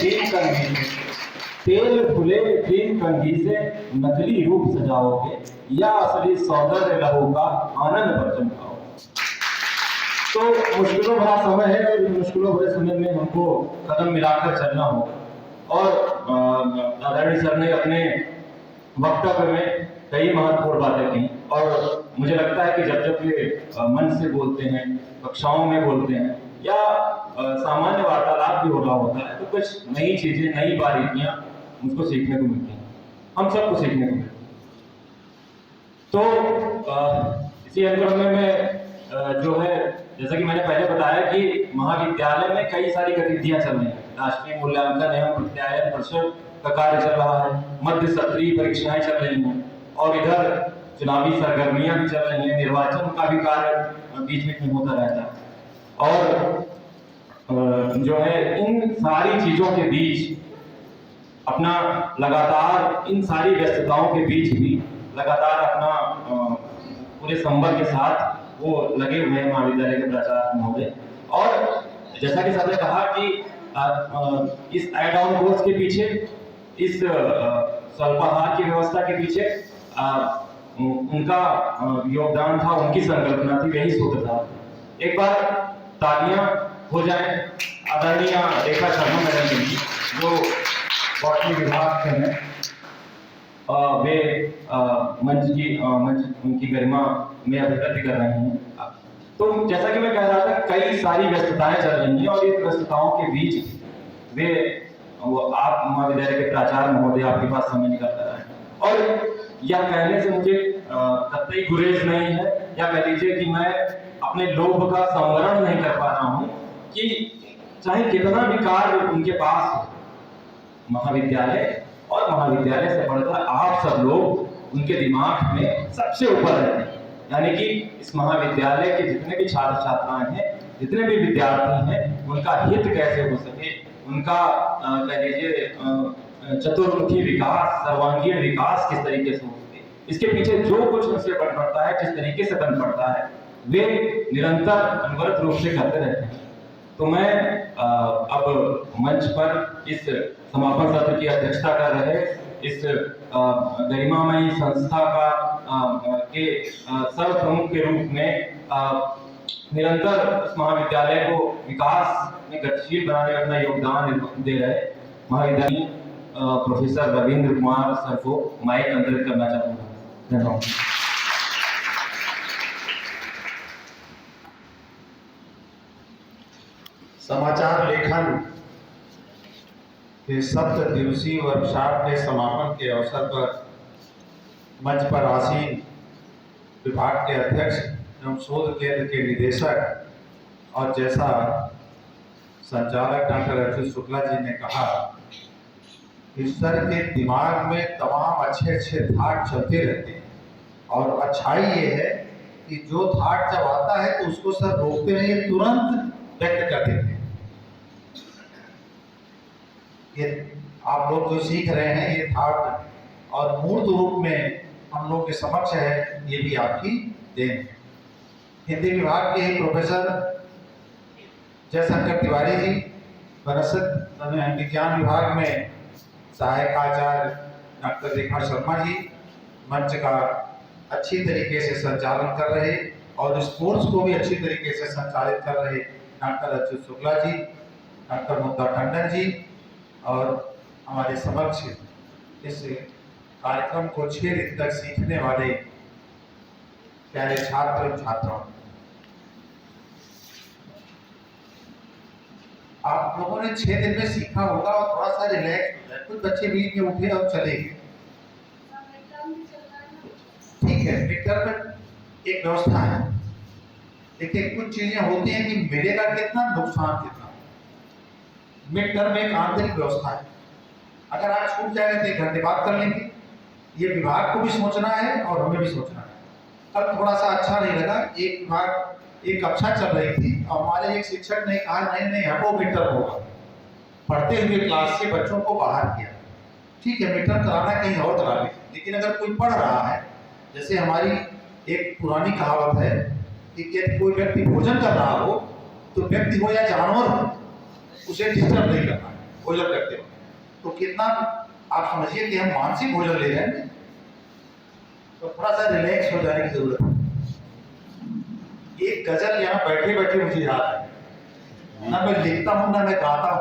तीन कंघी से, तेल फुले तीन कंघी से नकली रूप सजाओगे, या असली सौंदर्य लहू का आनंद पर चमकाओगे। तो मुश्किलों भरा समय है और इन मुश्किलों भरे समय में हमको कदम मिलाकर चलना होगा। और आदरणीय सर ने अपने वक्तव्य में कई महत्वपूर्ण बातें की, और मुझे लगता है कि जब जब ये मंच से बोलते हैं, कक्षाओं में बोलते हैं, या सामान्य वार्तालाप भी हो रहा होता है, तो कुछ नई चीजें, नई बारीकियां मुझको सीखने को मिलती हैं, हम सबको सीखने को मिलती है। तो इसी अंदर में जो है, जैसा कि मैंने पहले बताया कि महाविद्यालय में कई सारी गतिविधियां चल रही हैं। राष्ट्रीय मूल्यांकन एवं प्रत्यायन परिषद का कार्य चल रहा है, मध्य सत्रीय परीक्षाएं चल रही हैं, और इधर चुनावी सरगर्मियां भी चल रही हैं, निर्वाचन का भी कार्य बीच बीच में होता रहता है। और जो है इन सारी चीजों के बीच अपना लगातार, इन सारी व्यस्तताओं के बीच भी लगातार अपना पूरे संबल के साथ वो लगे हुए हैं महाविद्यालय के प्राचार्य महोदय। और जैसा कि सर ने कहा कि इस एड ऑन कोर्स के पीछे, इस स्वल्पाहार की व्यवस्था के पीछे उनका योगदान था, उनकी संकल्पना थी, वही सूत्र था। एक बार तालियां हो जाए आदरणीय रेखा शर्मा मैडम के लिए, जो बॉटनी विभाग से हैं। वे मंच उनकी गरिमा में अभिव्यक्ति कर रहे हैं। तो जैसा कि मैं कह रहा था कि कई सारी व्यस्तताएं चल रही हैं, और इन व्यस्तताओं के बीच वे आप महाविद्यालय के प्राचार्य महोदय आपके पास समय निकाल कर आए। और यह कहने से मुझे कतई गुरेज नहीं है, या कह लीजिए कि मैं अपने लोभ का संवरण नहीं कर पा रहा हूं कि चाहे कितना भी कार्य उनके पास हो, महाविद्यालय और महाविद्यालय से बढ़कर आप सब लोग उनके दिमाग में सबसे ऊपर रहते हैं। यानी कि इस महाविद्यालय के जितने भी छात्र छात्राएं हैं, जितने भी विद्यार्थी हैं, उनका हित कैसे हो सके, उनका कह लीजिए चतुर्मुखी विकास, सर्वांगीण विकास किस तरीके से हो सके, इसके पीछे जो कुछ उनसे बन पड़ता है, जिस तरीके से बन पड़ता है, वे निरंतर अनवरत रूप से करते रहते हैं। तो मैं अब मंच पर इस समापन सत्र की अध्यक्षता कर रहे इस गरिमामयी संस्था का के सर्व प्रमुख के रूप में निरंतर इस महाविद्यालय को विकास में गतिशील बनाने में अपना योगदान दे रहे महाविद्यालय प्रोफेसर रविंद्र कुमार सर को माइक अंतरित करना चाहूँगा। धन्यवाद। समाचार लेखन के 7 दिवसीय वर्कशॉप के समापन के अवसर पर मंच पर आसीन विभाग के अध्यक्ष एवं शोध केंद्र के निदेशक और जैसा संचालक डॉक्टर अच्युत शुक्ला जी ने कहा, इस तरह के दिमाग में तमाम अच्छे अच्छे थाट चलते रहते हैं, और अच्छाई ये है कि जो थाट जब आता है तो उसको सर रोकते नहीं, तुरंत व्यक्त कर देते हैं। ये आप लोग जो सीख रहे हैं, ये थाट और मूर्त रूप में हम लोग के समक्ष है, ये भी आपकी देन है। हिंदी विभाग के प्रोफेसर जयशंकर तिवारी जी, वनस्पति विज्ञान विभाग में सहायक आचार्य डॉक्टर रेखा शर्मा जी मंच का अच्छी तरीके से संचालन कर रहे, और इस कोर्स को भी अच्छी तरीके से संचालित कर रहे डॉक्टर अच्युत शुक्ला जी, डॉक्टर मुद्दा टंडन जी, और हमारे समक्ष इस कार्यक्रम को 6 दिन तक सीखने वाले प्यारे छात्र एवं छात्राओं, आप लोगों ने 6 दिन में सीखा होगा और थोड़ा सा रिलैक्स हो जाए। कुछ बच्चे बीच में उठे और चले गए, ठीक है, मिड टर्म में एक व्यवस्था है। देखिए कुछ चीजें होती हैं कि मिलेगा कितना, नुकसान कितना। मिड टर्म में एक आंतरिक व्यवस्था है, अगर आज छूट जाएगा तो 1 घंटे बाद कर लेंगे। ये विभाग को भी सोचना है और हमें भी सोचना है। कल थोड़ा सा अच्छा नहीं लगा, एक विभाग एक कक्षा चल रही थी और हमारे एक शिक्षक ने कहा नहीं हमको मिड टर्म होगा, पढ़ते हुए क्लास से बच्चों को बाहर किया। ठीक है, मिड टर्म कराना कहीं और करा ले, लेकिन अगर कोई पढ़ रहा है, जैसे हमारी एक पुरानी कहावत है कि यदि कोई व्यक्ति भोजन कर रहा हो तो व्यक्ति हो या जानवर हो, उसे डिस्टर्ब नहीं करना है। भोजन करते हो, तो कितना आप समझिए कि हम मानसिक भोजन ले रहे हैं, तो थोड़ा सा रिलैक्स हो जाने की जरूरत है। एक गजल यहाँ बैठे बैठे मुझे याद है, ना मैं लिखता हूँ ना मैं गाता हूँ।